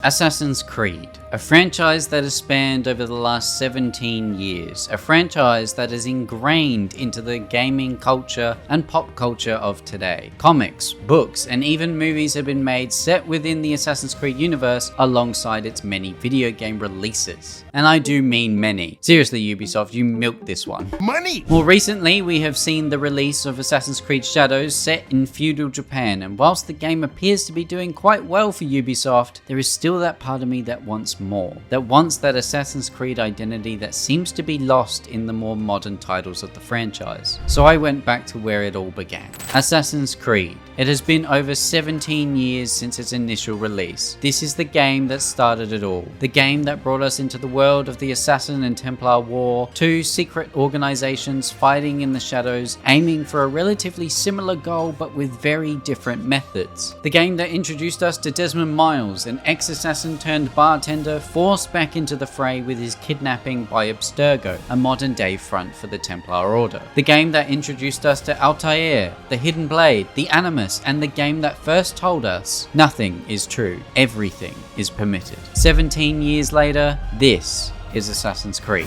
Assassin's Creed, a franchise that has spanned over the last 17 years, a franchise that is ingrained into the gaming culture and pop culture of today. Comics, books, and even movies have been made set within the Assassin's Creed universe alongside its many video game releases. And I do mean many. Seriously, Ubisoft, you milked this one. Money! More recently, we have seen the release of Assassin's Creed Shadows set in feudal Japan, and whilst the game appears to be doing quite well for Ubisoft, there is still that part of me that wants more, that wants that Assassin's Creed identity that seems to be lost in the more modern titles of the franchise. So I went back to where it all began. Assassin's Creed. It has been over 17 years since its initial release. This is the game that started it all. The game that brought us into the world of the Assassin and Templar War, two secret organizations fighting in the shadows, aiming for a relatively similar goal but with very different methods. The game that introduced us to Desmond Miles, an ex-assassin turned bartender forced back into the fray with his kidnapping by Abstergo, a modern day front for the Templar Order. The game that introduced us to Altair, the Hidden Blade, the Animus, and the game that first told us nothing is true, everything is permitted. 17 years later, this is Assassin's Creed.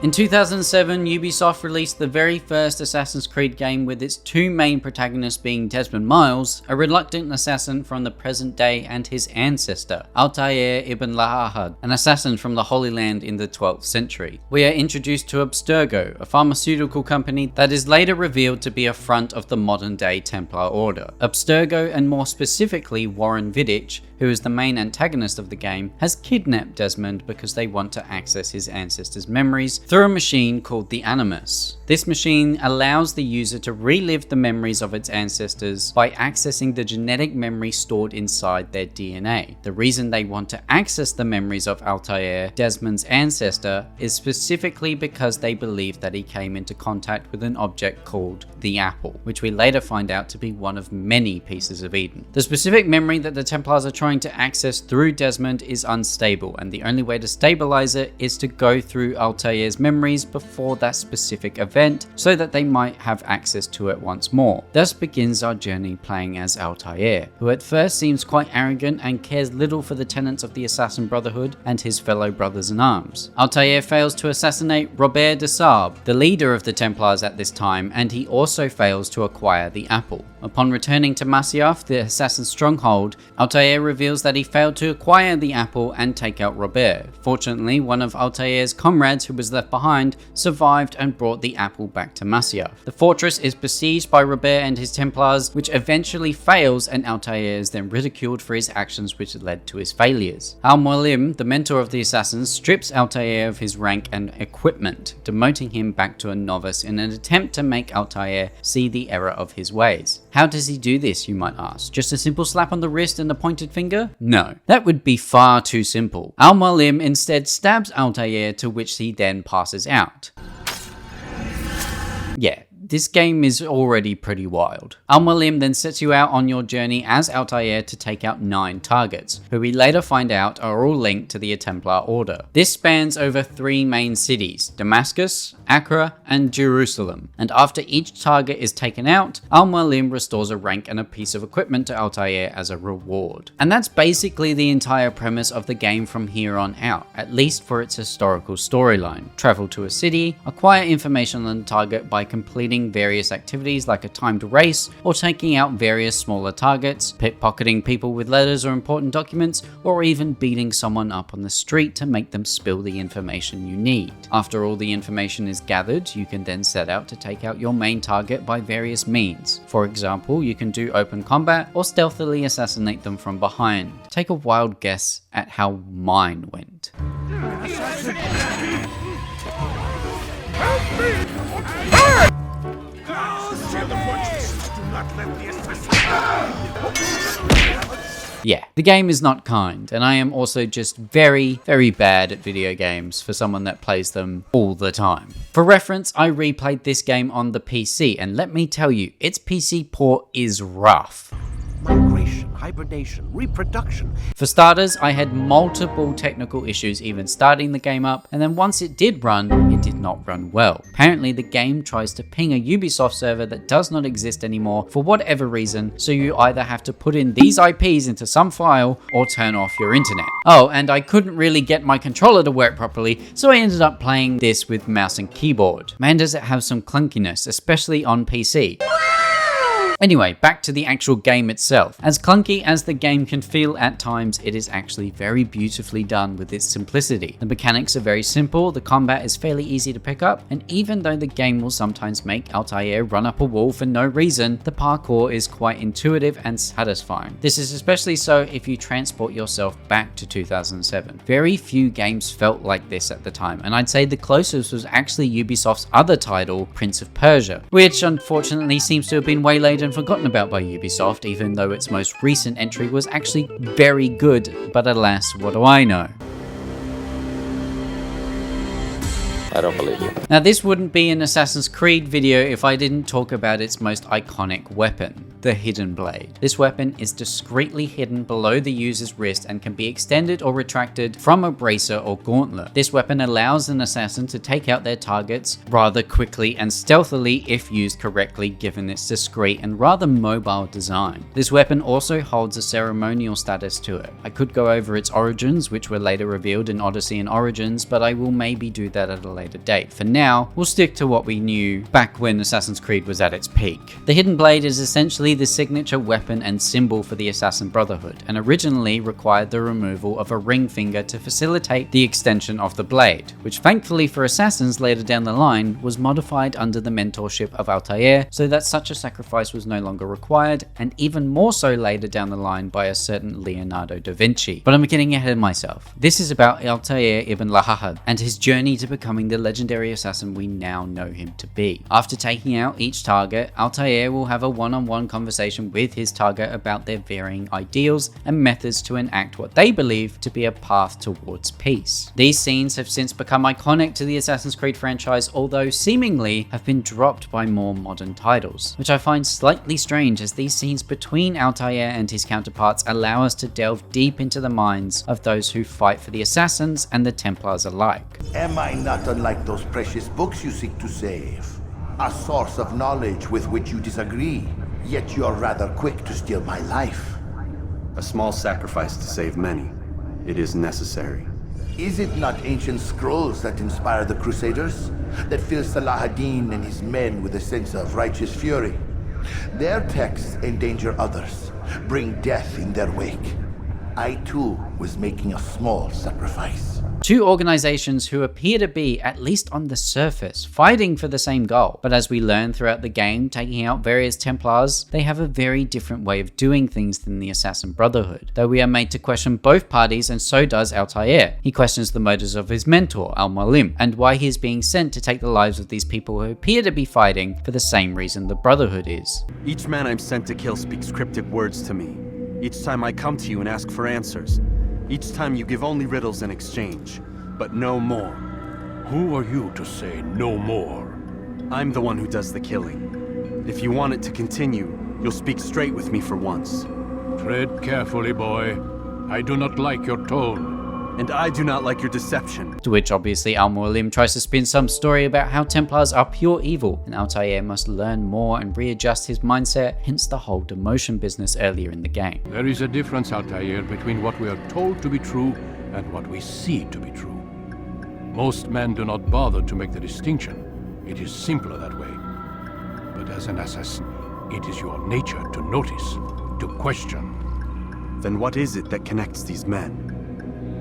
In 2007, Ubisoft released the very first Assassin's Creed game with its two main protagonists being Desmond Miles, a reluctant assassin from the present day, and his ancestor, Altair ibn Lahad, an assassin from the Holy Land in the 12th century. We are introduced to Abstergo, a pharmaceutical company that is later revealed to be a front of the modern day Templar Order. Abstergo, and more specifically Warren Vidic, who is the main antagonist of the game, has kidnapped Desmond because they want to access his ancestors' memories through a machine called the Animus. This machine allows the user to relive the memories of its ancestors by accessing the genetic memory stored inside their DNA. The reason they want to access the memories of Altair, Desmond's ancestor, is specifically because they believe that he came into contact with an object called the Apple, which we later find out to be one of many pieces of Eden. The specific memory that the Templars are trying to access through Desmond is unstable, and the only way to stabilize it is to go through Altair's memories before that specific event so that they might have access to it once more. Thus begins our journey playing as Altair, who at first seems quite arrogant and cares little for the tenets of the Assassin Brotherhood and his fellow brothers in arms. Altair fails to assassinate Robert de Sarbe, the leader of the Templars at this time, and he also fails to acquire the Apple. Upon returning to Masyaf, the assassin's stronghold, Altair reveals that he failed to acquire the Apple and take out Robert. Fortunately, one of Altair's comrades who was left behind survived and brought the Apple back to Masyaf. The fortress is besieged by Robert and his Templars, which eventually fails, and Altair is then ridiculed for his actions which led to his failures. Al-Mualim, the mentor of the assassins, strips Altair of his rank and equipment, demoting him back to a novice in an attempt to make Altair see the error of his ways. How does he do this, you might ask? Just a simple slap on the wrist and a pointed finger? No, that would be far too simple. Al-Mualim instead stabs Altair, to which he then passes out. Yeah, this game is already pretty wild. Al-Mualim then sets you out on your journey as Altair to take out 9 targets, who we later find out are all linked to the Templar Order. This spans over 3 main cities, Damascus, Acre, and Jerusalem, and after each target is taken out, Al-Mualim restores a rank and a piece of equipment to Altair as a reward. And that's basically the entire premise of the game from here on out, at least for its historical storyline. Travel to a city, acquire information on the target by completing various activities like a timed race, or taking out various smaller targets, pickpocketing people with letters or important documents, or even beating someone up on the street to make them spill the information you need. After all the information is gathered, you can then set out to take out your main target by various means. For example, you can do open combat or stealthily assassinate them from behind. Take a wild guess at how mine went. Yeah, the game is not kind, and I am also just very, very bad at video games for someone that plays them all the time. For reference, I replayed this game on the PC, and let me tell you, its PC port is rough. My Formation, hibernation, reproduction. For starters, I had multiple technical issues even starting the game up, and then once it did run, it did not run well. Apparently the game tries to ping a Ubisoft server that does not exist anymore for whatever reason, so you either have to put in these IPs into some file or turn off your internet. Oh, and I couldn't really get my controller to work properly, so I ended up playing this with mouse and keyboard. Man, does it have some clunkiness, especially on PC. Anyway, back to the actual game itself. As clunky as the game can feel at times, it is actually very beautifully done with its simplicity. The mechanics are very simple, the combat is fairly easy to pick up, and even though the game will sometimes make Altair run up a wall for no reason, the parkour is quite intuitive and satisfying. This is especially so if you transport yourself back to 2007. Very few games felt like this at the time, and I'd say the closest was actually Ubisoft's other title, Prince of Persia, which unfortunately seems to have been waylaid and forgotten about by Ubisoft, even though its most recent entry was actually very good, but alas, what do I know? I don't believe you. Now this wouldn't be an Assassin's Creed video if I didn't talk about its most iconic weapon, the Hidden Blade. This weapon is discreetly hidden below the user's wrist and can be extended or retracted from a bracer or gauntlet. This weapon allows an assassin to take out their targets rather quickly and stealthily if used correctly, given its discreet and rather mobile design. This weapon also holds a ceremonial status to it. I could go over its origins, which were later revealed in Odyssey and Origins, but I will maybe do that at a later date. For now, we'll stick to what we knew back when Assassin's Creed was at its peak. The Hidden Blade is essentially the signature weapon and symbol for the Assassin Brotherhood, and originally required the removal of a ring finger to facilitate the extension of the blade, which thankfully for assassins later down the line was modified under the mentorship of Altair so that such a sacrifice was no longer required, and even more so later down the line by a certain Leonardo da Vinci. But I'm getting ahead of myself. This is about Altair ibn Lahad and his journey to becoming the legendary assassin we now know him to be. After taking out each target, Altair will have a one-on-one conversation with his target about their varying ideals and methods to enact what they believe to be a path towards peace. These scenes have since become iconic to the Assassin's Creed franchise, although seemingly have been dropped by more modern titles, which I find slightly strange, as these scenes between Altair and his counterparts allow us to delve deep into the minds of those who fight for the assassins and the Templars alike. Am I not unlike those precious books you seek to save? A source of knowledge with which you disagree, yet you're rather quick to steal my life. A small sacrifice to save many. It is necessary. Is it not ancient scrolls that inspire the Crusaders? That fill Salah ad-Din and his men with a sense of righteous fury? Their texts endanger others, bring death in their wake. I too was making a small sacrifice. Two organizations who appear to be, at least on the surface, fighting for the same goal. But as we learn throughout the game, taking out various Templars, they have a very different way of doing things than the Assassin Brotherhood. Though we are made to question both parties, and so does Altair. He questions the motives of his mentor, Al-Mualim, and why he is being sent to take the lives of these people who appear to be fighting for the same reason the Brotherhood is. Each man I'm sent to kill speaks cryptic words to me. Each time I come to you and ask for answers. Each time you give only riddles in exchange, but no more. Who are you to say no more? I'm the one who does the killing. If you want it to continue, you'll speak straight with me for once. Tread carefully, boy. I do not like your tone. And I do not like your deception. To which obviously Al-Mualim tries to spin some story about how Templars are pure evil, and Altair must learn more and readjust his mindset, hence the whole demotion business earlier in the game. There is a difference, Altair, between what we are told to be true and what we see to be true. Most men do not bother to make the distinction. It is simpler that way. But as an assassin, it is your nature to notice, to question. Then what is it that connects these men?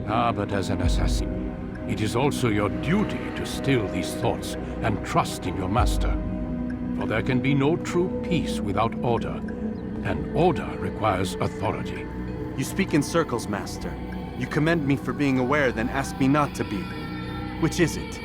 But as an assassin, it is also your duty to still these thoughts and trust in your master. For there can be no true peace without order, and order requires authority. You speak in circles, master. You commend me for being aware, then ask me not to be. Which is it?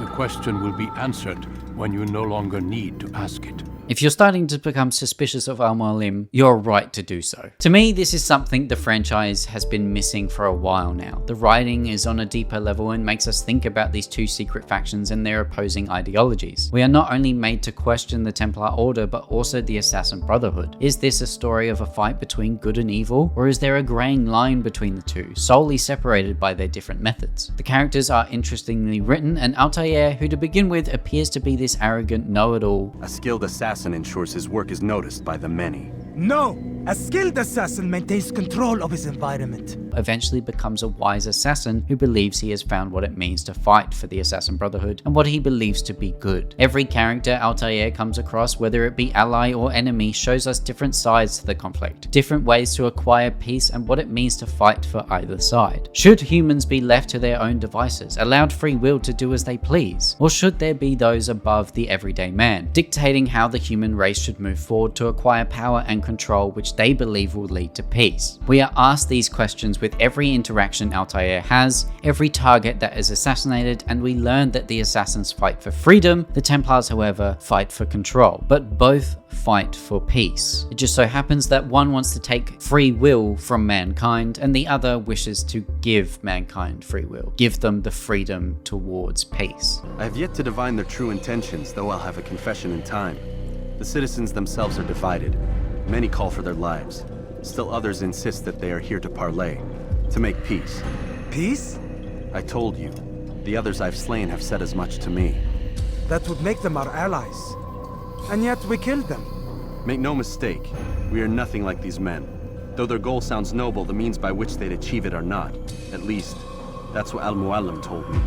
The question will be answered when you no longer need to ask it. If you're starting to become suspicious of Al-Mualim, you're right to do so. To me, this is something the franchise has been missing for a while now. The writing is on a deeper level and makes us think about these two secret factions and their opposing ideologies. We are not only made to question the Templar Order, but also the Assassin Brotherhood. Is this a story of a fight between good and evil, or is there a greying line between the two, solely separated by their different methods? The characters are interestingly written, and Altair, who to begin with appears to be this arrogant know-it-all. A skilled assassin ensures his work is noticed by the many. No! A skilled assassin maintains control of his environment. Eventually becomes a wise assassin who believes he has found what it means to fight for the Assassin Brotherhood and what he believes to be good. Every character Altair comes across, whether it be ally or enemy, shows us different sides to the conflict, different ways to acquire peace and what it means to fight for either side. Should humans be left to their own devices, allowed free will to do as they please? Or should there be those above the everyday man, dictating how the human race should move forward to acquire power and control which they believe will lead to peace? We are asked these questions with every interaction Altair has, every target that is assassinated, and we learn that the assassins fight for freedom, the Templars however fight for control, but both fight for peace. It just so happens that one wants to take free will from mankind and the other wishes to give mankind free will, give them the freedom towards peace. I have yet to divine their true intentions, though I'll have a confession in time. The citizens themselves are divided. Many call for their lives. Still others insist that they are here to parley, to make peace. Peace? I told you. The others I've slain have said as much to me. That would make them our allies. And yet we killed them. Make no mistake, we are nothing like these men. Though their goal sounds noble, the means by which they'd achieve it are not. At least, that's what Al-Mualim told me.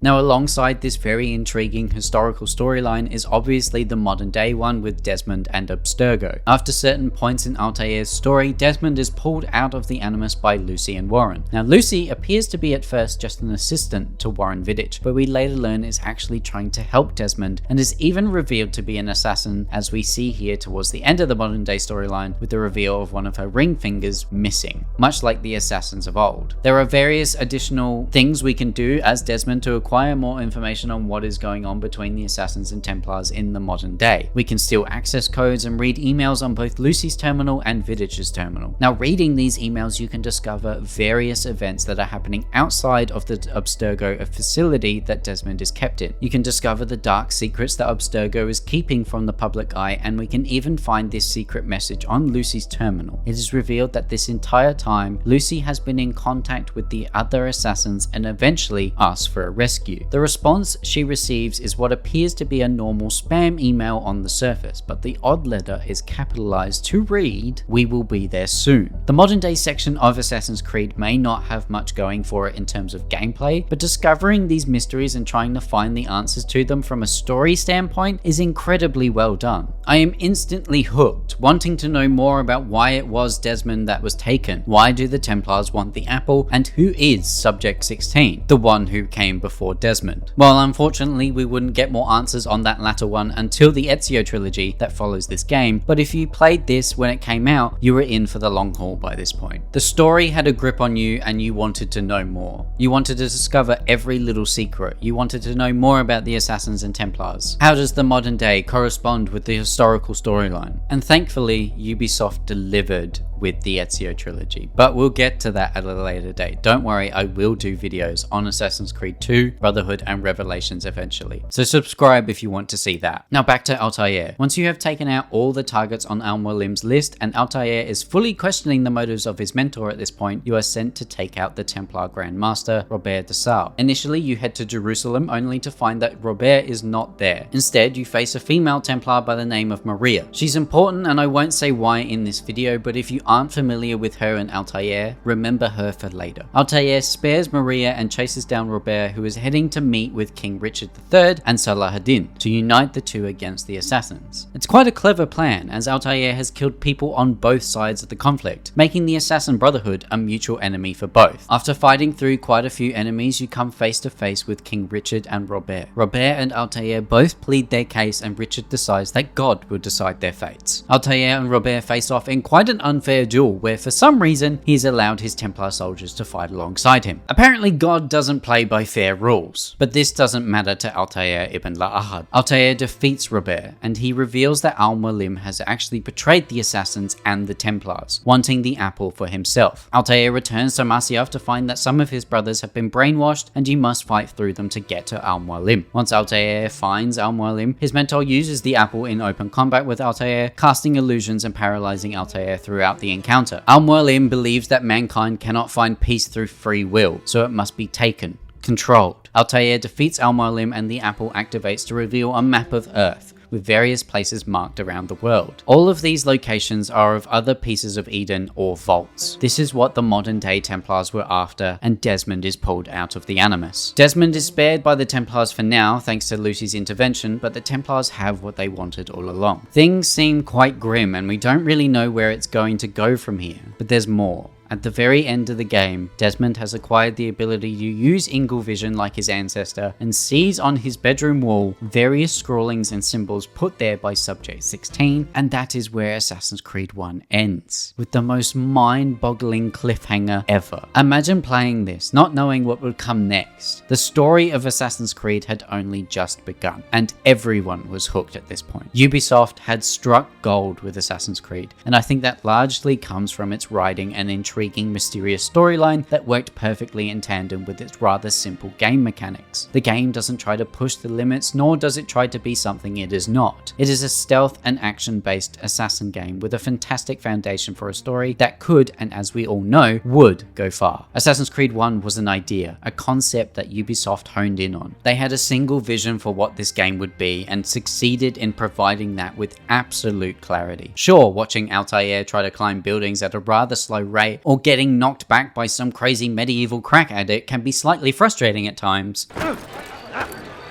Now, alongside this very intriguing historical storyline is obviously the modern day one with Desmond and Abstergo. After certain points in Altair's story, Desmond is pulled out of the Animus by Lucy and Warren. Now, Lucy appears to be at first just an assistant to Warren Vidic, but we later learn is actually trying to help Desmond and is even revealed to be an assassin, as we see here towards the end of the modern day storyline with the reveal of one of her ring fingers missing, much like the assassins of old. There are various additional things we can do as Desmond to acquire more information on what is going on between the Assassins and Templars in the modern day. We can still access codes and read emails on both Lucy's terminal and Vidic's terminal. Now, reading these emails, you can discover various events that are happening outside of the Abstergo facility that Desmond is kept in. You can discover the dark secrets that Abstergo is keeping from the public eye, and we can even find this secret message on Lucy's terminal. It is revealed that this entire time, Lucy has been in contact with the other assassins and eventually asked for a rescue. The response she receives is what appears to be a normal spam email on the surface, but the odd letter is capitalized to read, "We will be there soon." The modern day section of Assassin's Creed may not have much going for it in terms of gameplay, but discovering these mysteries and trying to find the answers to them from a story standpoint is incredibly well done. I am instantly hooked, wanting to know more about why it was Desmond that was taken, why do the Templars want the apple, and who is Subject 16, the one who came before Desmond. Well, unfortunately, we wouldn't get more answers on that latter one until the Ezio trilogy that follows this game, but if you played this when it came out, you were in for the long haul by this point. The story had a grip on you and you wanted to know more. You wanted to discover every little secret. You wanted to know more about the Assassins and Templars. How does the modern day correspond with the historical storyline? And thankfully, Ubisoft delivered with the Ezio trilogy, but we'll get to that at a later date. Don't worry, I will do videos on Assassin's Creed 2, Brotherhood and Revelations eventually, so subscribe if you want to see that. Now back to Altair. Once you have taken out all the targets on Al-Mualim's list and Altair is fully questioning the motives of his mentor at this point, you are sent to take out the Templar Grand Master, Robert de Sales. Initially, you head to Jerusalem only to find that Robert is not there. Instead, you face a female Templar by the name of Maria. She's important and I won't say why in this video, but if you aren't familiar with her and Altair, remember her for later. Altair spares Maria and chases down Robert, who is heading to meet with King Richard III and Saladin to unite the two against the assassins. It's quite a clever plan, as Altair has killed people on both sides of the conflict, making the Assassin Brotherhood a mutual enemy for both. After fighting through quite a few enemies, you come face to face with King Richard and Robert. Robert and Altair both plead their case and Richard decides that God will decide their fates. Altair and Robert face off in quite an unfair duel where for some reason he's allowed his Templar soldiers to fight alongside him. Apparently God doesn't play by fair rules. rules. But this doesn't matter to Altair ibn La'ahad. Altair defeats Robert, and he reveals that Al-Mualim has actually betrayed the assassins and the Templars, wanting the apple for himself. Altair returns to Masyaf to find that some of his brothers have been brainwashed, and he must fight through them to get to Al-Mualim. Once Altair finds Al-Mualim, his mentor uses the apple in open combat with Altair, casting illusions and paralyzing Altair throughout the encounter. Al-Mualim believes that mankind cannot find peace through free will, so it must be taken, controlled. Altair defeats Al-Mualim and the apple activates to reveal a map of Earth, with various places marked around the world. All of these locations are of other pieces of Eden or vaults. This is what the modern day Templars were after, and Desmond is pulled out of the Animus. Desmond is spared by the Templars for now thanks to Lucy's intervention, but the Templars have what they wanted all along. Things seem quite grim and we don't really know where it's going to go from here, but there's more. At the very end of the game, Desmond has acquired the ability to use Ingle vision like his ancestor and sees on his bedroom wall various scrawlings and symbols put there by Subject 16, and that is where Assassin's Creed 1 ends, with the most mind-boggling cliffhanger ever. Imagine playing this, not knowing what would come next. The story of Assassin's Creed had only just begun, and everyone was hooked at this point. Ubisoft had struck gold with Assassin's Creed, and I think that largely comes from its writing and intriguing, mysterious storyline that worked perfectly in tandem with its rather simple game mechanics. The game doesn't try to push the limits, nor does it try to be something it is not. It is a stealth and action-based assassin game with a fantastic foundation for a story that could, and as we all know, would go far. Assassin's Creed 1 was an idea, a concept that Ubisoft honed in on. They had a single vision for what this game would be and succeeded in providing that with absolute clarity. Sure, watching Altair try to climb buildings at a rather slow rate or getting knocked back by some crazy medieval crack addict can be slightly frustrating at times.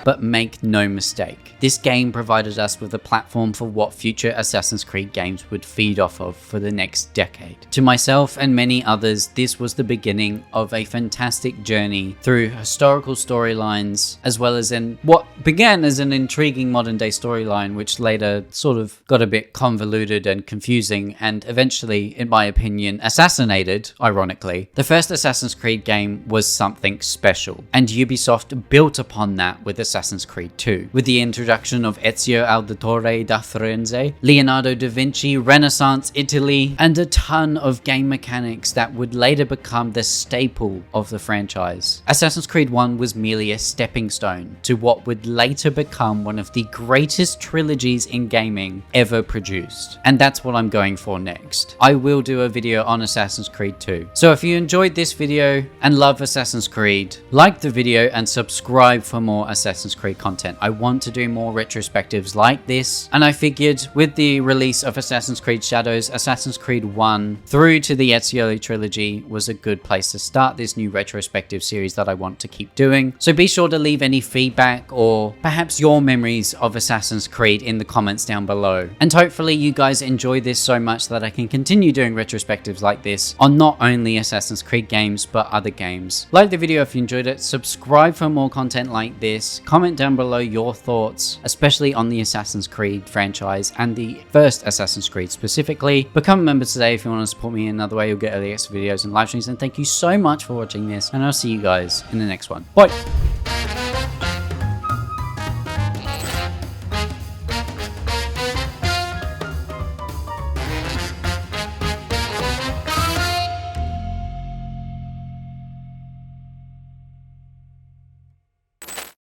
But make no mistake, this game provided us with a platform for what future Assassin's Creed games would feed off of for the next decade. To myself and many others, this was the beginning of a fantastic journey through historical storylines, as well as in what began as an intriguing modern day storyline, which later sort of got a bit convoluted and confusing, and eventually, in my opinion, assassinated, ironically. The first Assassin's Creed game was something special, and Ubisoft built upon that with Assassin's Creed 2, with the introduction of Ezio Auditore da Firenze, Leonardo da Vinci, Renaissance Italy, and a ton of game mechanics that would later become the staple of the franchise. Assassin's Creed 1 was merely a stepping stone to what would later become one of the greatest trilogies in gaming ever produced. And that's what I'm going for next. I will do a video on Assassin's Creed 2. So if you enjoyed this video and love Assassin's Creed, like the video and subscribe for more Assassin's Creed content. I want to do more retrospectives like this, and I figured with the release of Assassin's Creed Shadows, Assassin's Creed 1 through to the Ezio trilogy was a good place to start this new retrospective series that I want to keep doing. So be sure to leave any feedback or perhaps your memories of Assassin's Creed in the comments down below. And hopefully you guys enjoy this so much that I can continue doing retrospectives like this on not only Assassin's Creed games but other games. Like the video if you enjoyed it, subscribe for more content like this, comment down below your thoughts, especially on the Assassin's Creed franchise and the first Assassin's Creed specifically. Become a member today if you want to support me in another way. You'll get early access videos and live streams, and thank you so much for watching this, and I'll see you guys in the next one. Bye!